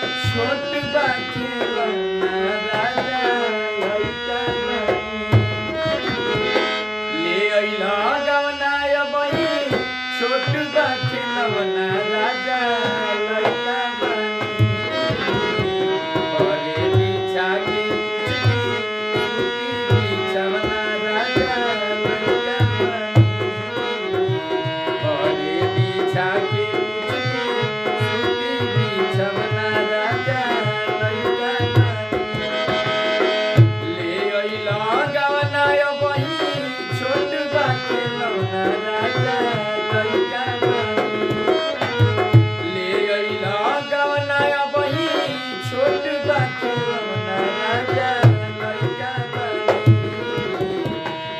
छोट बा खेलौना राजा लइका नहीं। ले अइला गवना अबही छोट बा खेलौना राजा लइका बनी। घरे बिछा के कुचली सूती बिछौना राजा लइका बनी। घरे बिछा के कुचली सूती बिछौना राजा लइका बनी। ले अइला गवना अबही छोट बा खेलौना राजा लइका बनी। ले अइला गवना अबही छोट बा खेलौना राजा लइका बनी।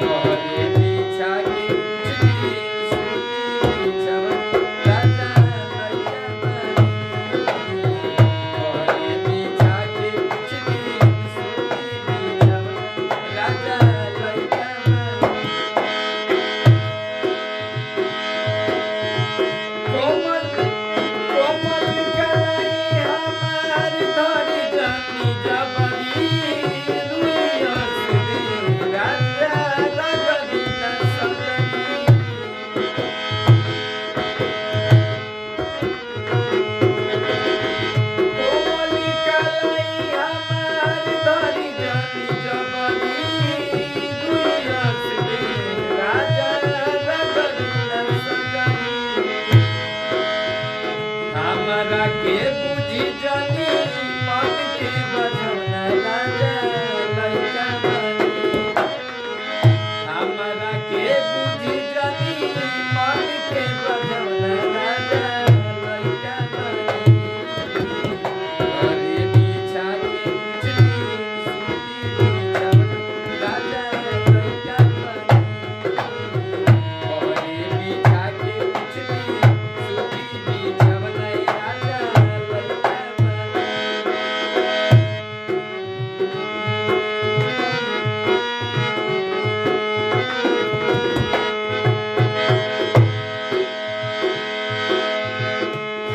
घरे बिछा के कुचली सूती बिछौना राजा लइका बनी। घरे बिछा के कुचली सूती बिछौना राजा लइका बनी। कोमल कोमल कलाई हमार धरी जानी जबरी रुइयस दे राजा लगरी न संगरी। कोमल कलाई हमार धरी जानी जबरी रुइयस दे राजा लगरी न संगरी। हमरा के बुझी जानी मन के बझौना राजा लइका बनी। हमरा के बुझी जानी मन के बझौना राजा लइका बनी। घरे बिछा के कुचली सूती बिछौना राजा लइका बनी। घरे बिछा के कुचली सूती बिछौना राजा लइका बनी।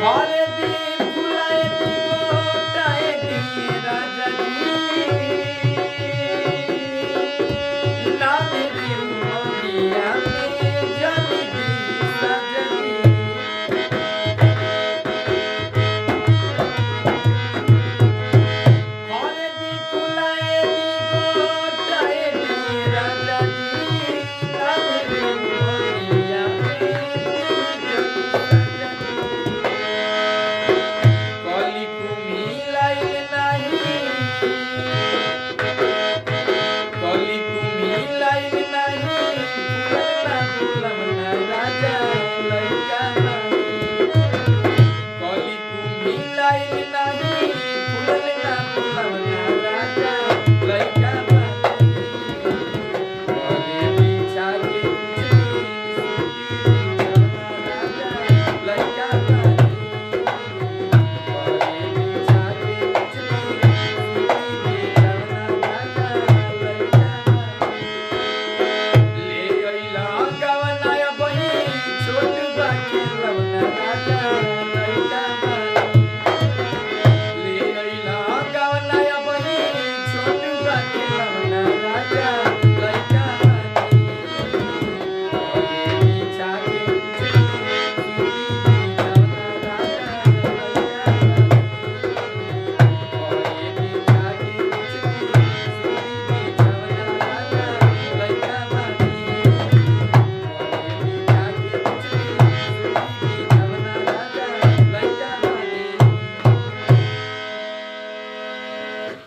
घरे दी फुलाए दी गोटाए दी राजा जी। लाने दी मोगिया में जानी दी सजनी। घरे दी फुलाए दी गोटाए दी राजा जी। लाने दी मोगिया में जानी सजनी। कली कुमी लाइल नाही कली कुमी लाइल नाही फुलना फुलना राजा लइका बनी। कली कुमी लाइल नाही फुलना फुलना